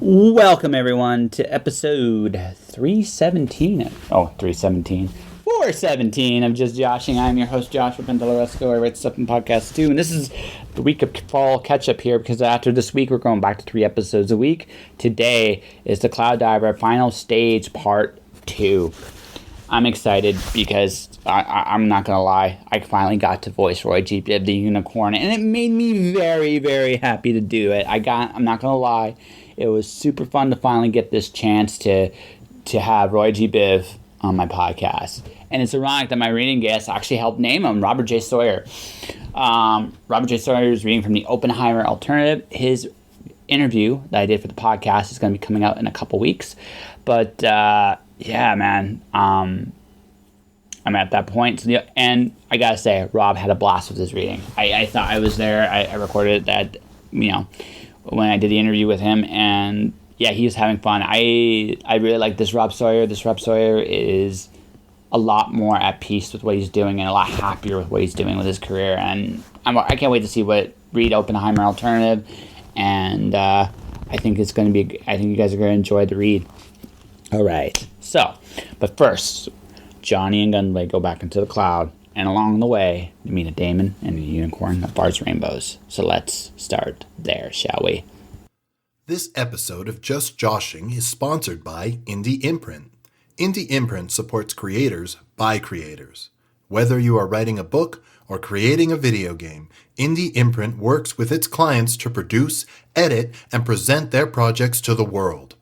Welcome, everyone, to episode 317. Oh, 317. 417 of Just Joshing. I'm your host, Joshua Pendeloresco. I write stuff in podcasts, too. And this is the week of fall catch-up here, because after this week, we're going back to 3 episodes a week. Today is the Cloud Diver Final Stage Part 2. I'm excited because I'm not going to lie. I finally got to voice Roy G. Biv the Unicorn, and it made me very, very happy to do it. I'm not going to lie. It was super fun to finally get this chance to have Roy G. Biv on my podcast. And it's ironic that my reading guest actually helped name him, Robert J. Sawyer. Robert J. Sawyer is reading from the Oppenheimer Alternative. His interview that I did for the podcast is going to be coming out in a couple weeks. But, yeah, man, I'm at that point. And I got to say, Rob had a blast with his reading. I thought I was there. I recorded that, when I did the interview with him, and yeah, he was having fun. I really like this Rob Sawyer. This Rob Sawyer is a lot more at peace with what he's doing and a lot happier with what he's doing with his career. And I can't wait to read Oppenheimer Alternative, and I think it's going to be. I think you guys are going to enjoy the read. All right. So, but first, Johnny and Gunblade go back into the cloud. And along the way, they meet a daemon and a unicorn that bars rainbows. So let's start there, shall we? This episode of Just Joshing is sponsored by Indie Imprint. Indie Imprint supports creators by creators. Whether you are writing a book or creating a video game, Indie Imprint works with its clients to produce, edit, and present their projects to the world.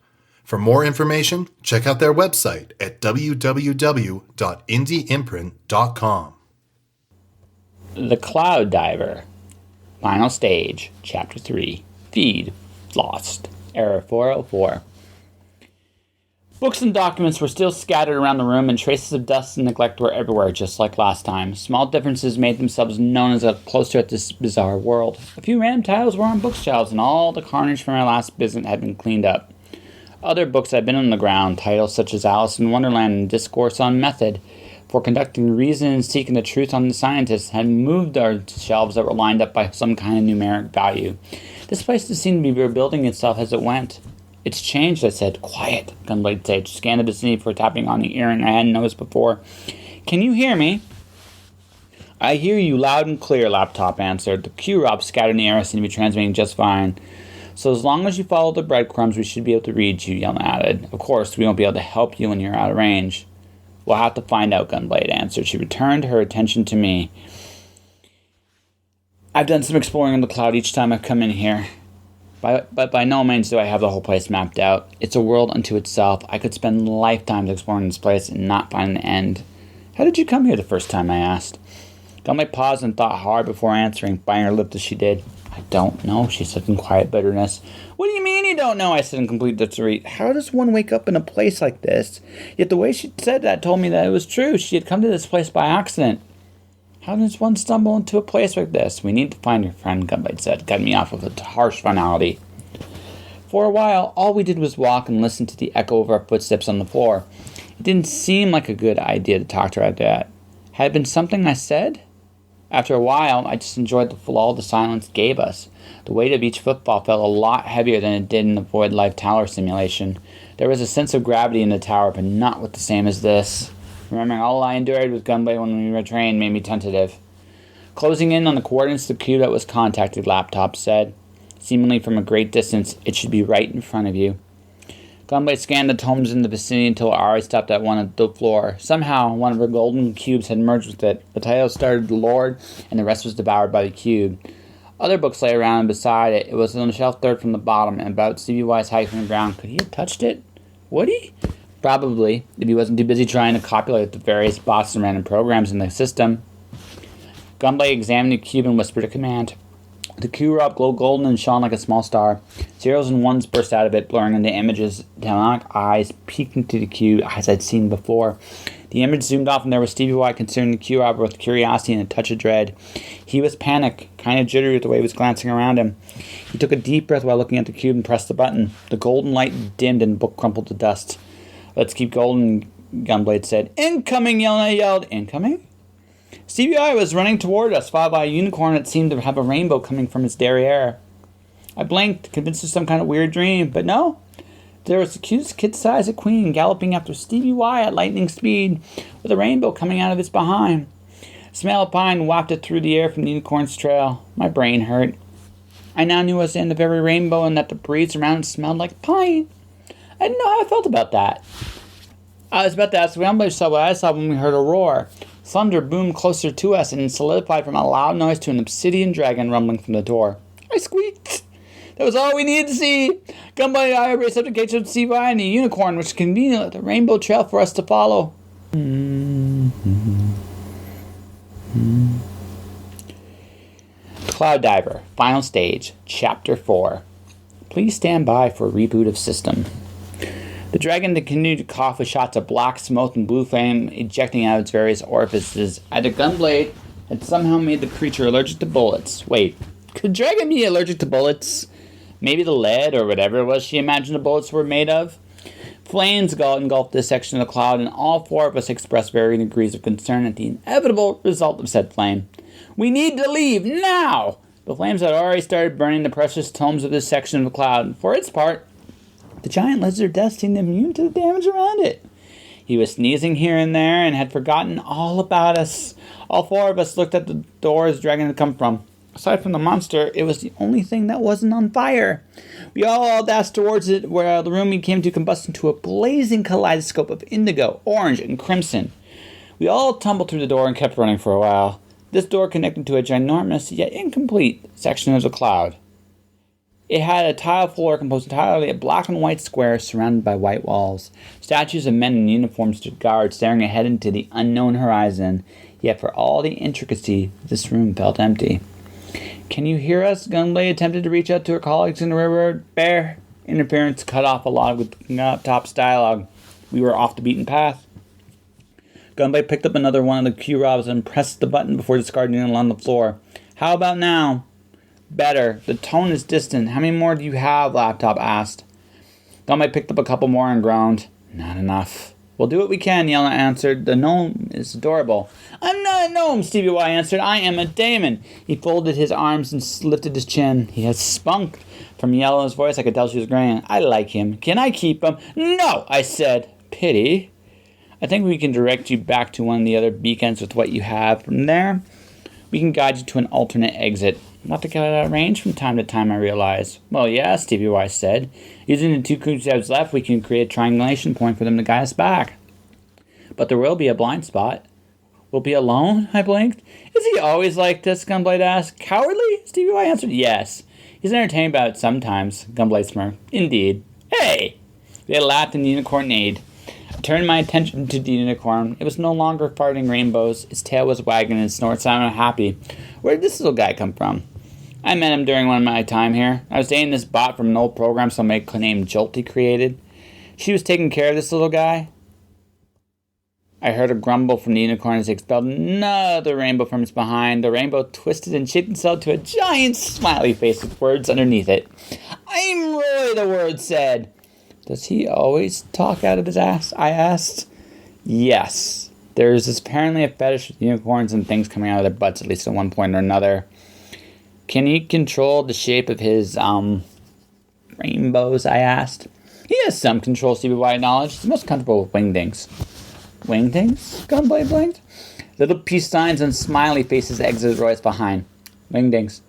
For more information, check out their website at www.indieimprint.com. The Cloud Diver, Final Stage, Chapter 3, Feed, Lost, Error 404. Books and documents were still scattered around the room, and traces of dust and neglect were everywhere, just like last time. Small differences made themselves known as a closer at this bizarre world. A few random titles were on bookshelves, and all the carnage from our last visit had been cleaned up. Other books had been on the ground, titles such as Alice in Wonderland and Discourse on Method, for conducting reason and seeking the truth on the scientists, had moved our shelves that were lined up by some kind of numeric value. This place seemed to be rebuilding itself as it went. It's changed, I said. Quiet, Gunblade said. Scanned the vicinity for tapping on the earring I hadn't noticed before. Can you hear me? I hear you loud and clear, Laptop answered. The Q-Rob scattered in the air seemed to be transmitting just fine. So as long as you follow the breadcrumbs, we should be able to read you, Yelena added. Of course, we won't be able to help you when you're out of range. We'll have to find out, Gunblade answered. She returned her attention to me. I've done some exploring in the cloud each time I've come in here. But by no means do I have the whole place mapped out. It's a world unto itself. I could spend lifetimes exploring this place and not find an end. How did you come here the first time, I asked. Gunblade paused and thought hard before answering, biting her lip as she did. I don't know, she said in quiet bitterness. What do you mean you don't know? I said in complete disarray. How does one wake up in a place like this? Yet the way she said that told me that it was true. She had come to this place by accident. How does one stumble into a place like this? We need to find your friend, Gunblade said, cutting me off with a harsh finality. For a while, all we did was walk and listen to the echo of our footsteps on the floor. It didn't seem like a good idea to talk to her like that. Had it been something I said? After a while, I just enjoyed the lull the silence gave us. The weight of each footfall felt a lot heavier than it did in the Void Life Tower simulation. There was a sense of gravity in the tower, but not with the same as this. Remembering all I endured with Gunblade when we were trained made me tentative. Closing in on the coordinates of the cube that was contacted, Laptop said. Seemingly from a great distance, it should be right in front of you. Gunblade scanned the tomes in the vicinity until our eyes stopped at one on the floor. Somehow, one of her golden cubes had merged with it. The title started Lord, and the rest was devoured by the cube. Other books lay around and beside it. It was on the shelf third from the bottom, and about Stevie Y's height from the ground. Could he have touched it? Would he? Probably, if he wasn't too busy trying to copulate the various bots and random programs in the system. Gunblade examined the cube and whispered a command. The Q-Rob glowed golden and shone like a small star. Zeros and ones burst out of it, blurring into images. Demonic eyes peeked into the cube, as I'd seen before. The image zoomed off, and there was Stevie Y considering the Q-Rob with curiosity and a touch of dread. He was panicked, kind of jittery with the way he was glancing around him. He took a deep breath while looking at the cube and pressed the button. The golden light dimmed and the book crumpled to dust. Let's keep golden, Gunblade said. Incoming, Yelena yelled. Incoming? Stevie was running toward us, followed by a unicorn that seemed to have a rainbow coming from its derriere. I blinked, convinced it was some kind of weird dream, but no, There was the cutest kid-sized queen galloping after Stevie Y at lightning speed, with a rainbow coming out of its behind. The smell of pine wafted through the air from the unicorn's trail. My brain hurt. I now knew I was the end of every rainbow and that the breeze around it smelled like pine. I didn't know how I felt about that. I was about to ask Gunblade saw what I saw when we heard a roar. Thunder boomed closer to us and solidified from a loud noise to an obsidian dragon rumbling from the door. I squeaked. That was all we needed to see. Gunblade and I raced up to Gate of Stevie and the unicorn, which conveniently left a rainbow trail for us to follow. Cloud Diver, Final Stage, Chapter 4. Please stand by for a reboot of system. The dragon continued to cough with shots of black smoke and blue flame ejecting out of its various orifices. Either Gunblade had somehow made the creature allergic to bullets. Wait, could a dragon be allergic to bullets? Maybe the lead or whatever it was she imagined the bullets were made of? Flames engulfed this section of the cloud, and all four of us expressed varying degrees of concern at the inevitable result of said flame. We need to leave, now! The flames had already started burning the precious tomes of this section of the cloud. For its part, the giant lizard death seemed immune to the damage around it. He was sneezing here and there and had forgotten all about us. All four of us looked at the door the dragon had come from. Aside from the monster, it was the only thing that wasn't on fire. We all dashed towards it, where the room came to combust into a blazing kaleidoscope of indigo, orange, and crimson. We all tumbled through the door and kept running for a while. This door connected to a ginormous, yet incomplete, section of the cloud. It had a tile floor composed entirely of black and white squares surrounded by white walls. Statues of men in uniform stood guard, staring ahead into the unknown horizon. Yet for all the intricacy, this room felt empty. Can you hear us? Gunblade attempted to reach out to her colleagues in the railroad. Bear interference cut off a lot with Top's dialogue. We were off the beaten path. Gunblade picked up another one of the cue robs and pressed the button before discarding it on the floor. How about now? Better. The tone is distant. How many more do you have? Laptop asked. Gunblade picked up a couple more and groaned. Not enough. We'll do what we can, Yelena answered. The gnome is adorable. I'm not a gnome, Stevie Y answered. I am a daemon. He folded his arms and lifted his chin. He has spunk. From Yelena's voice, I could tell she was grinning. I like him. Can I keep him? No, I said. Pity. I think we can direct you back to one of the other beacons with what you have. From there, we can guide you to an alternate exit. Not to get out of range from time to time, I realized. Well, yeah, Stevie Y said. Using the two crews that's left, we can create a triangulation point for them to guide us back. But there will be a blind spot. We'll be alone? I blinked. Is he always like this? Gunblade asked. Cowardly? Stevie Y answered. Yes. He's entertained about it sometimes. Gunblade smirked. Indeed. Hey! They laughed and the unicorn neighed. I turned my attention to the unicorn. It was no longer farting rainbows. Its tail was wagging and its snort sounded happy. Where did this little guy come from? I met him during one of my time here. I was dating this bot from an old program somebody named Jolty created. She was taking care of this little guy. I heard a grumble from the unicorn as it expelled another rainbow from its behind. The rainbow twisted and shaped itself to a giant smiley face with words underneath it. I'm Roy, the word said. Does he always talk out of his ass? I asked. Yes. There's apparently a fetish with unicorns and things coming out of their butts, at least at one point or another. Can he control the shape of his, rainbows, I asked. He has some control, Stevie Y acknowledged. He's most comfortable with wingdings. Wingdings? Gunblade blinked. Little peace signs and smiley faces exited Roy's behind. Wingdings.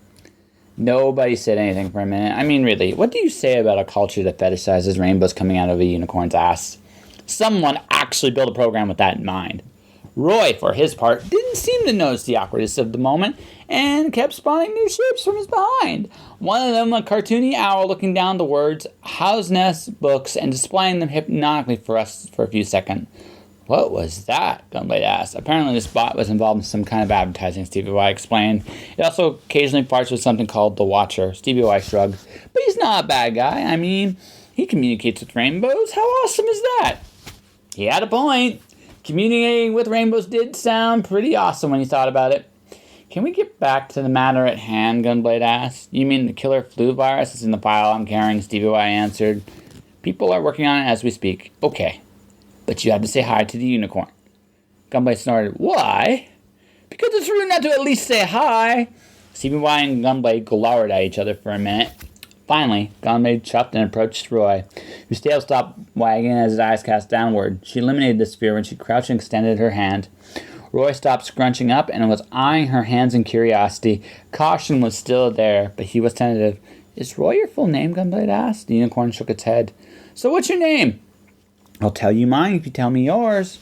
Nobody said anything for a minute. I mean, really, what do you say about a culture that fetishizes rainbows coming out of a unicorn's ass? Someone actually built a program with that in mind. Roy, for his part, didn't seem to notice the awkwardness of the moment and kept spawning new shapes from his behind. One of them, a cartoony owl looking down the words, House Nest Books, and displaying them hypnotically for us for a few seconds. What was that? Gunblade asked. Apparently this bot was involved in some kind of advertising, Stevie Y explained. It also occasionally parts with something called The Watcher. Stevie Y shrugged. But he's not a bad guy. I mean, he communicates with rainbows. How awesome is that? He had a point. Communicating with rainbows did sound pretty awesome when you thought about it. Can we get back to the matter at hand, Gunblade asked. You mean the killer flu virus is in the file I'm carrying, Stevie Y answered. People are working on it as we speak. Okay. But you have to say hi to the unicorn. Gunblade snorted. Why? Because it's rude not to at least say hi. Stevie Y and Gunblade glowered at each other for a minute. Finally, Gunblade chuffed and approached Roy. His tail stopped wagging as his eyes cast downward. She eliminated the sphere when she crouched and extended her hand. Roy stopped scrunching up and was eyeing her hands in curiosity. Caution was still there, but he was tentative. Is Roy your full name? Gunblade asked. The unicorn shook its head. So what's your name? I'll tell you mine if you tell me yours.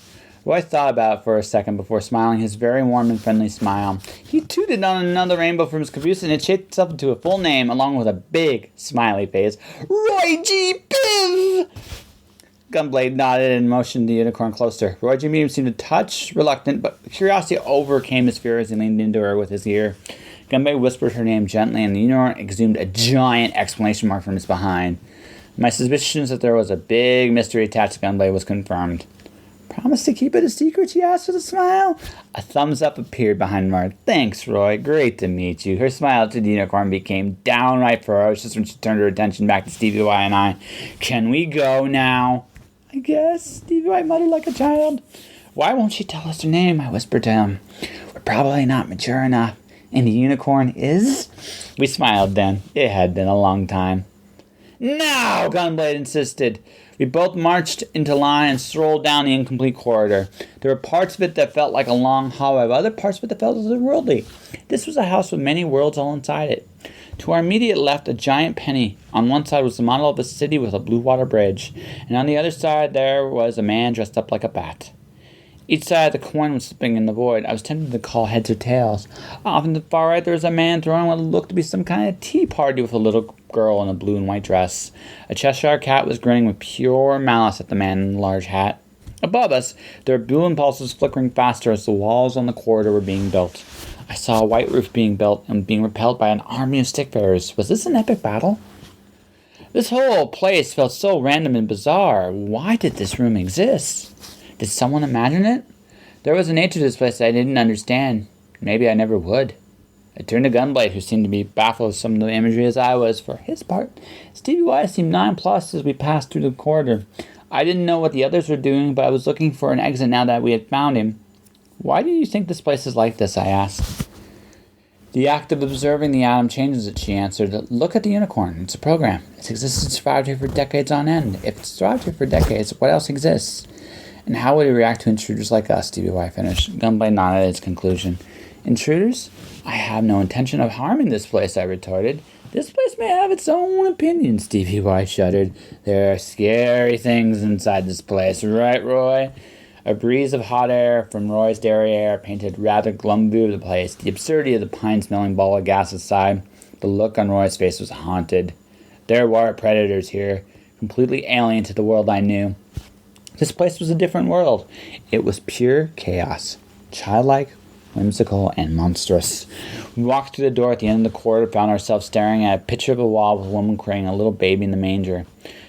Roy thought about it for a second before smiling his very warm and friendly smile. He tooted on another rainbow from his caboose and it shaped itself into a full name along with a big smiley face. Roy G. Biv! Gunblade nodded and motioned the unicorn closer. Roy G. Biv seemed to touch, reluctant, but curiosity overcame his fear as he leaned into her with his ear. Gunblade whispered her name gently and the unicorn exhumed a giant exclamation mark from his behind. My suspicions that there was a big mystery attached to Gunblade was confirmed. Promise to keep it a secret, she asked with a smile. A thumbs up appeared behind Mark. Thanks, Roy. Great to meet you. Her smile to the unicorn became downright ferocious when she turned her attention back to Stevie Y and I. Can we go now? I guess, Stevie Y muttered like a child. Why won't she tell us her name? I whispered to him. We're probably not mature enough. And the unicorn is? We smiled then. It had been a long time. Now, Gunblade insisted. We both marched into line and strolled down the incomplete corridor. There were parts of it that felt like a long hallway, but other parts of it that felt otherworldly. This was a house with many worlds all inside it. To our immediate left, a giant penny. On one side was the model of a city with a blue water bridge, and on the other side there was a man dressed up like a bat. Each side of the coin was slipping in the void. I was tempted to call heads or tails. Off in the far right there was a man throwing what looked to be some kind of tea party with a little girl in a blue and white dress. A Cheshire cat was grinning with pure malice at the man in the large hat. Above us, there were blue impulses flickering faster as the walls on the corridor were being built. I saw a white roof being built and being repelled by an army of stickbearers. Was this an epic battle? This whole place felt so random and bizarre. Why did this room exist? Did someone imagine it? There was a nature to this place that I didn't understand. Maybe I never would. I turned to Gunblade, who seemed to be baffled with some of the imagery as I was. For his part, Stevie Y seemed nonplussed as we passed through the corridor. I didn't know what the others were doing, but I was looking for an exit now that we had found him. Why do you think this place is like this? I asked. The act of observing the atom changes it, she answered. Look at the unicorn. It's a program. Its existence survived here for decades on end. If it's survived here for decades, what else exists? And how would it react to intruders like us? Stevie Y finished. Gunblade nodded at its conclusion. Intruders? I have no intention of harming this place, I retorted. This place may have its own opinion, Stevie Y shuddered. There are scary things inside this place, right, Roy? A breeze of hot air from Roy's derriere painted rather glum view of the place. The absurdity of the pine-smelling ball of gas aside, the look on Roy's face was haunted. There were predators here, completely alien to the world I knew. This place was a different world. It was pure chaos, childlike, whimsical, and monstrous. We walked through the door at the end of the corridor, found ourselves staring at a picture of a wall with a woman carrying a little baby in the manger.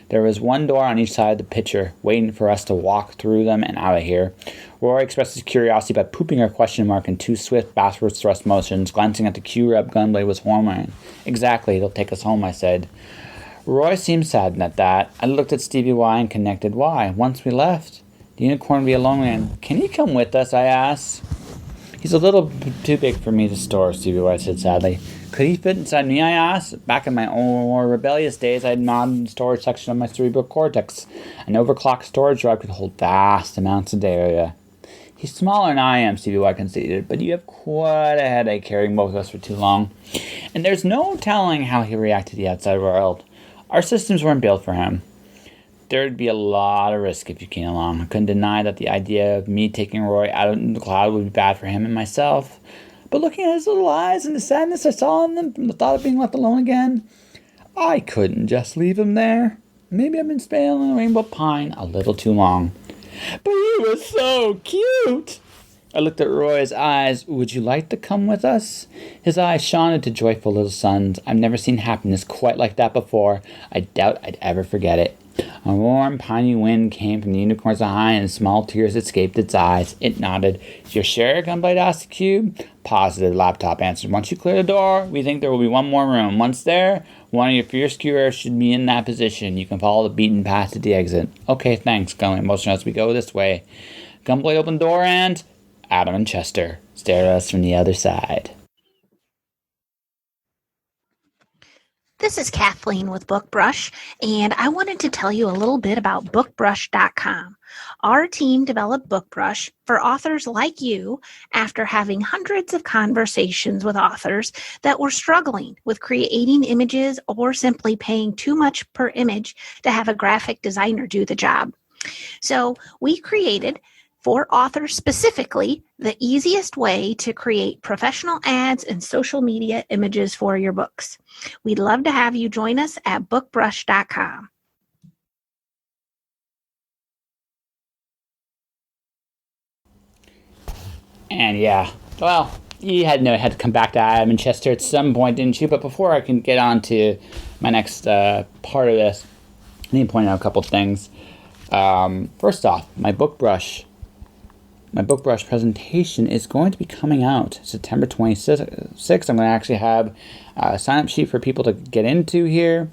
There was one door on each side of the picture, waiting for us to walk through them and out of here. Rory expressed his curiosity by pooping her question mark in two swift backwards thrust motions, glancing at the Q-rub Gunblade was hammering. Exactly, it'll take us home, I said. Roy seemed saddened at that. I looked at Stevie Y and connected. Why? Once we left, the unicorn would be a lone man. Can he come with us? I asked. He's a little too big for me to store, Stevie Y said sadly. Could he fit inside me? I asked. Back in my more rebellious days, I had modded the storage section of my cerebral cortex. An overclocked storage drive could hold vast amounts of data. He's smaller than I am, Stevie Y conceded, but you have quite a headache carrying both of us for too long. And there's no telling how he'll react to the outside world. Our systems weren't built for him. There'd be a lot of risk if you came along. I couldn't deny that the idea of me taking Roy out of the cloud would be bad for him and myself. But looking at his little eyes and the sadness I saw in them from the thought of being left alone again, I couldn't just leave him there. Maybe I've been spailing Rainbow Pine a little too long. But he was so cute! I looked at Roy's eyes. Would you like to come with us? His eyes shone into joyful little suns. I've never seen happiness quite like that before. I doubt I'd ever forget it. A warm, piney wind came from the unicorn's eye, and small tears escaped its eyes. It nodded. You're sure? Gunblade asked the cube. Positive, Laptop answered. Once you clear the door, we think there will be one more room. Once there, one of your fierce curios should be in that position. You can follow the beaten path to the exit. Okay, thanks, Gunblade motioned as we go this way. Gunblade opened the door and Adam and Chester stared at us from the other side. This is Kathleen with BookBrush, and I wanted to tell you a little bit about BookBrush.com. Our team developed BookBrush for authors like you after having hundreds of conversations with authors that were struggling with creating images or simply paying too much per image to have a graphic designer do the job. So we created, for authors specifically, the easiest way to create professional ads and social media images for your books. We'd love to have you join us at bookbrush.com. And yeah, well, you had to come back to Adam and Chester at some point, didn't you? But before I can get on to my next part of this, I need to point out a couple things. First off, my BookBrush presentation is going to be coming out September 26th. I'm going to actually have a sign-up sheet for people to get into here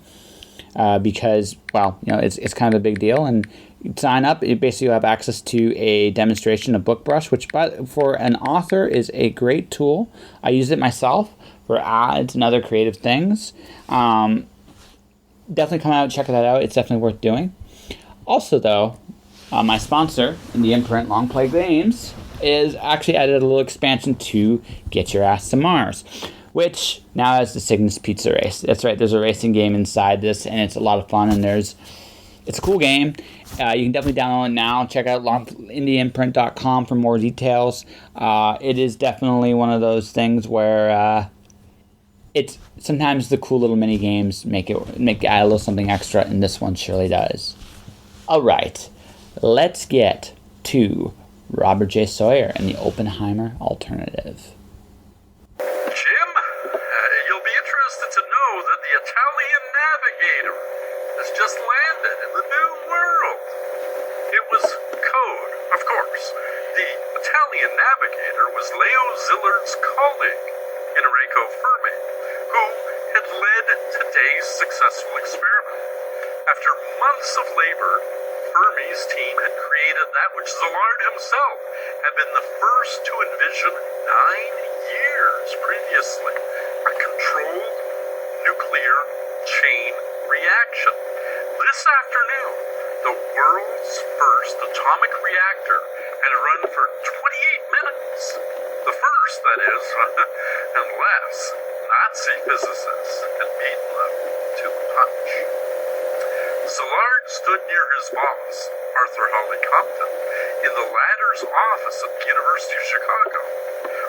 because, well, it's kind of a big deal. And you sign up, you basically have access to a demonstration of BookBrush, which for an author is a great tool. I use it myself for ads and other creative things. Definitely come out and check that out. It's definitely worth doing. Also, though, my sponsor, Indie Imprint Long Play Games, is actually added a little expansion to Get Your Ass to Mars, which now has the Cygnus Pizza Race. That's right, there's a racing game inside this, and it's a lot of fun, and it's a cool game. You can definitely download it now. Check out indieimprint.com for more details. It is definitely one of those things where it's sometimes the cool little mini games make add a little something extra, and this one surely does. All right, let's get to Robert J. Sawyer and the Oppenheimer Alternative. Jim, you'll be interested to know that the Italian navigator has just landed in the New World. It was code, of course. The Italian navigator was Leo Szilard's colleague, Enrico Fermi, who had led today's successful experiment. After months of labor, Fermi's team had created that which Szilard himself had been the first to envision 9 years previously, a controlled nuclear chain reaction. This afternoon, the world's first atomic reactor had run for 28 minutes. The first, that is, unless Nazi physicists had beaten them to the punch. Szilard stood near his boss, Arthur Holly Compton, in the latter's office at the University of Chicago.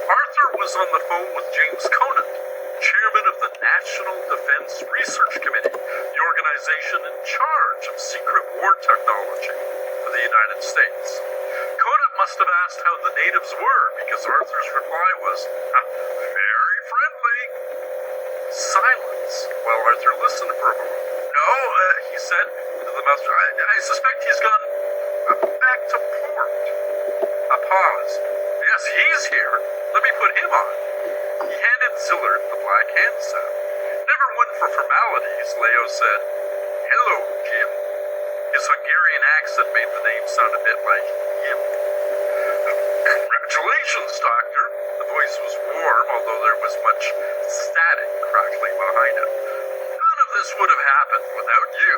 Arthur was on the phone with James Conant, chairman of the National Defense Research Committee, the organization in charge of secret war technology for the United States. Conant must have asked how the natives were, because Arthur's reply was, very friendly. Silence, while Arthur listened for a moment. No, he said to the master, I suspect he's gone back to port. A pause. Yes, he's here. Let me put him on. He handed Szilard the black handset. Never one for formalities, Leo said, Hello, Jim. His Hungarian accent made the name sound a bit like Jim. Congratulations, Doctor. The voice was warm, although there was much static crackling behind it. None of this would have happened without you.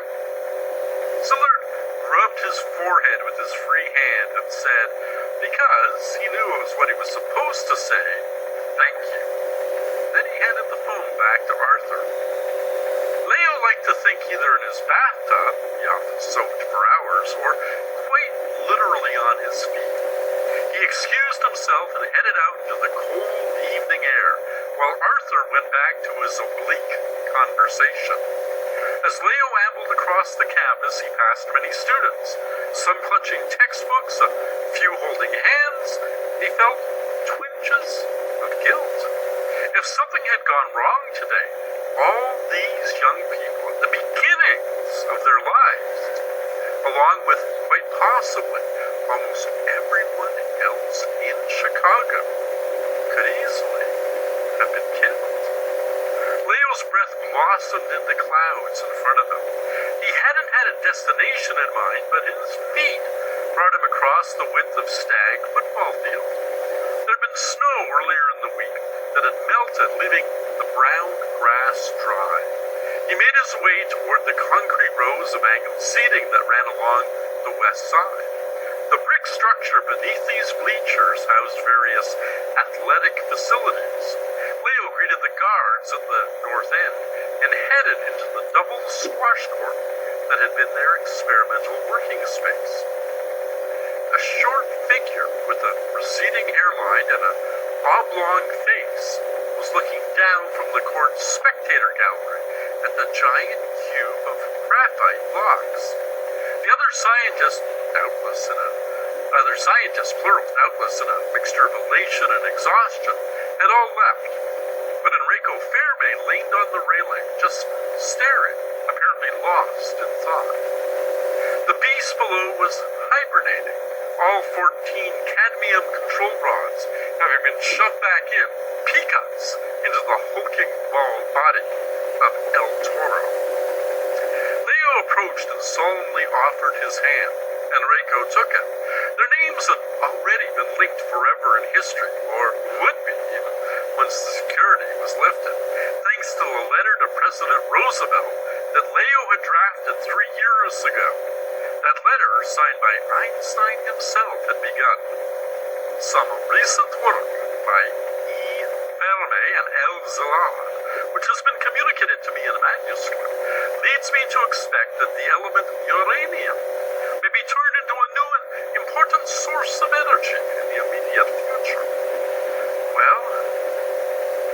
Szilard rubbed his forehead with his free hand and said, because he knew it was what he was supposed to say, thank you. Then he handed the phone back to Arthur. Leo liked to think either in his bathtub, he often soaked for hours, or quite literally on his feet. He excused himself and headed out into the cold evening air, while Arthur went back to his oblique conversation. As Leo ambled across the campus, he passed many students, some clutching textbooks, a few holding hands. He felt twinges of guilt. If something had gone wrong today, all these young people at the beginnings of their lives, along with quite possibly almost everyone else in Chicago, could easily have been killed. Leo's breath blossomed in the clouds in front of him. He hadn't had a destination in mind, but his feet brought him across the width of Stag football field. There'd been snow earlier in the week that had melted, leaving the brown grass dry. He made his way toward the concrete rows of angled seating that ran along the west side. The brick structure beneath these bleachers housed various athletic facilities. Leo greeted the guards at the north end and headed into the double squash court that had been their experimental working space. A short figure with a receding hairline and a oblong face was looking down from the court's spectator gallery at the giant cube of graphite blocks. The other scientists, doubtless in a mixture of elation and exhaustion, had all left. But Enrico Fermi leaned on the railing, just staring, apparently lost in thought. The beast below was hibernating, all 14 cadmium control rods having been shoved back in, peanuts, into the hulking bald body of El Toro. Leo approached and solemnly offered his hand. Enrico took it. Their names had already been linked forever in history, or would be even, once the security was lifted, thanks to the letter to President Roosevelt that Leo had drafted 3 years ago. That letter, signed by Einstein himself, had begun. Some recent work by E. Fermi and L. Szilard, which has been communicated to me in a manuscript, leads me to expect that the element uranium may be turned into a new and important source of energy in the immediate future. Well,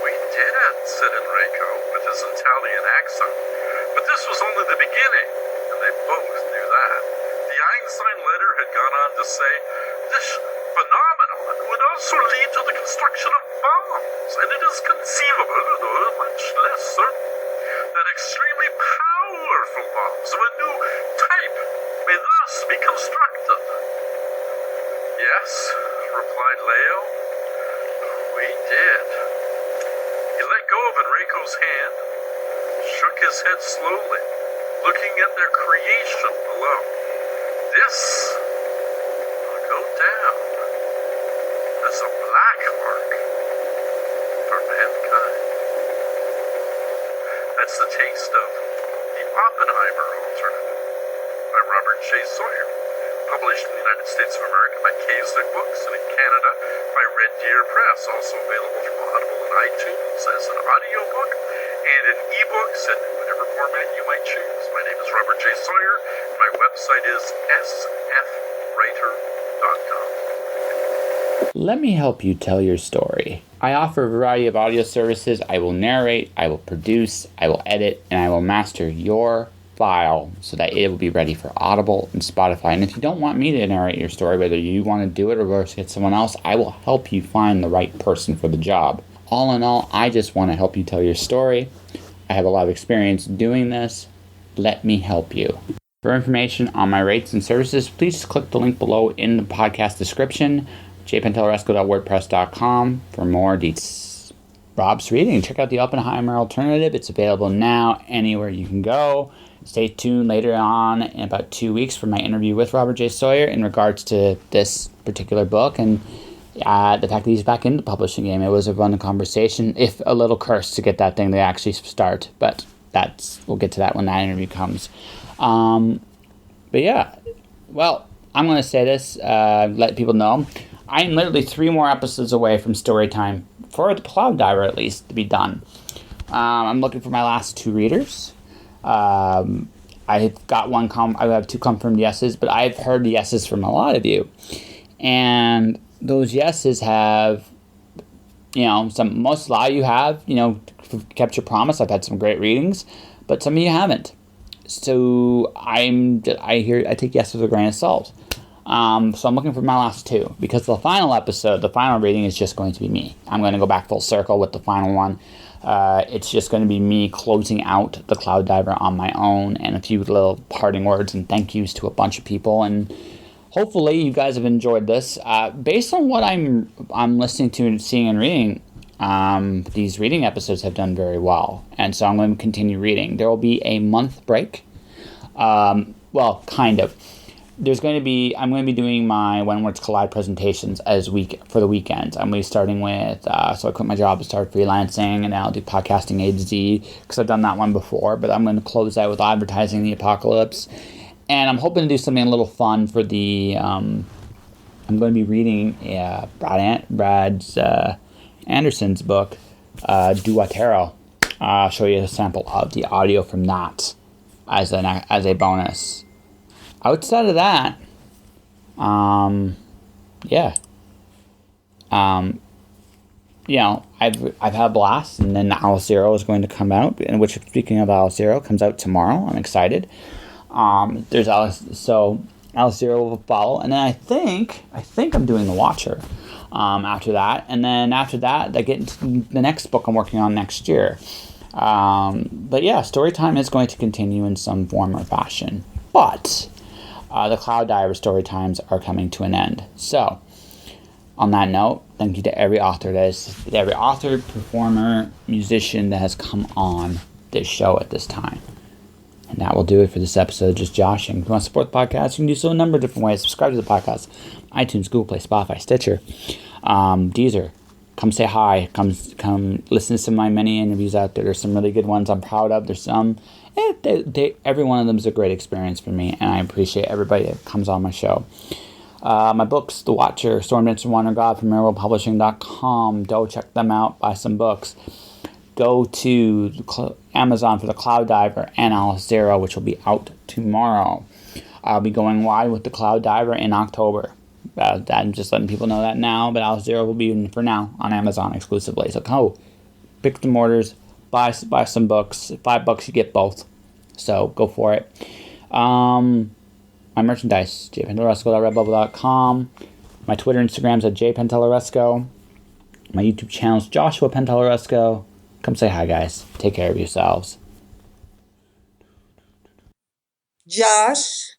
we did it, said Enrico with his Italian accent. But this was only the beginning, and they both knew that. The Einstein letter had gone on to say, this phenomenon would also lead to the construction of bombs, and it is conceivable, though much less certain, that extremely powerful bombs of a new type may thus be constructed. Yes, replied Leo, we did. He let go of Enrico's hand, shook his head slowly, looking at their creation below. This will go down as a black mark for mankind. That's the taste of the Oppenheimer Alternative by Robert J. Sawyer, published in the United States of America by Kazak Books and in Canada by Red Deer Press, also available from Audible and iTunes as an audiobook and in ebooks in whatever format you might choose. My name is Robert J. Sawyer, and my website is sfwriter.com. Let me help you tell your story. I offer a variety of audio services. I will narrate, I will produce, I will edit, and I will master your file so that it will be ready for Audible and Spotify. And if you don't want me to narrate your story, whether you want to do it or get someone else, I will help you find the right person for the job. All in all, I just want to help you tell your story. I have a lot of experience doing this. Let me help you. For information on my rates and services, please click the link below in the podcast description, jpantelleresco.wordpress.com for more deets. Rob's Reading. Check out the Oppenheimer Alternative. It's available now anywhere you can go. Stay tuned later on in about 2 weeks for my interview with Robert J. Sawyer in regards to this particular book and the fact that he's back in the publishing game. It was a fun conversation, if a little cursed to get that thing to actually start, but we'll get to that when that interview comes. But yeah, well, I'm going to say this, let people know. I'm literally 3 more episodes away from story time, for the Cloud Diver at least, to be done. I'm looking for my last 2 readers. I've got I have 2 confirmed yeses, but I've heard yeses from a lot of you. And those yeses have, a lot of you have, kept your promise. I've had some great readings, but some of you haven't. So I take yes with a grain of salt. So I'm looking for my last 2, because the final episode, the final reading is just going to be me. I'm going to go back full circle with the final one. It's just going to be me closing out the Cloud Diver on my own, and a few little parting words and thank yous to a bunch of people. And hopefully you guys have enjoyed this. Based on what I'm listening to and seeing and reading, these reading episodes have done very well, and so I'm going to continue reading. There will be a month break. Well, kind of. I'm going to be doing my When Words Collide presentations for the weekends. I'm going to be starting with, so I quit my job to start freelancing, and then I'll do podcasting A to Z, because I've done that one before, but I'm going to close out with advertising the apocalypse. And I'm hoping to do something a little fun for the, I'm going to be reading Brad Anderson's book, Duatero. I'll show you a sample of the audio from that as a bonus. Outside of that, yeah. I've had a blast, and then Alice Zero is going to come out, in which, speaking of Alice Zero, comes out tomorrow. I'm excited. There's Alice Zero will follow, and then I think I'm doing The Watcher after that, and then after that I get into the next book I'm working on next year. But yeah, story time is going to continue in some form or fashion, but the Cloud Diver story times are coming to an end. So, on that note, thank you to every author, performer, musician that has come on this show at this time. And that will do it for this episode of Just Joshing. If you want to support the podcast, you can do so in a number of different ways. Subscribe to the podcast: iTunes, Google Play, Spotify, Stitcher, Deezer. Come say hi. Come listen to some of my many interviews out there. There's some really good ones I'm proud of. There's some, every one of them is a great experience for me, and I appreciate everybody that comes on my show. My books, The Watcher, Storm Dancer, Wonder God from MerylPublishing.com. Go check them out. Buy some books. Go to Amazon for The Cloud Diver and Alice Zero, which will be out tomorrow. I'll be going wide with The Cloud Diver in October. I'm just letting people know that now, but Alice Zero will be, for now, on Amazon exclusively. So go, pick some orders, buy some books. $5 you get both. So go for it. My merchandise, jpenteloresco.redbubble.com. My Twitter and Instagram's at jpenteloresco. My YouTube channel's Joshua Penteloresco. Come say hi, guys. Take care of yourselves. Josh.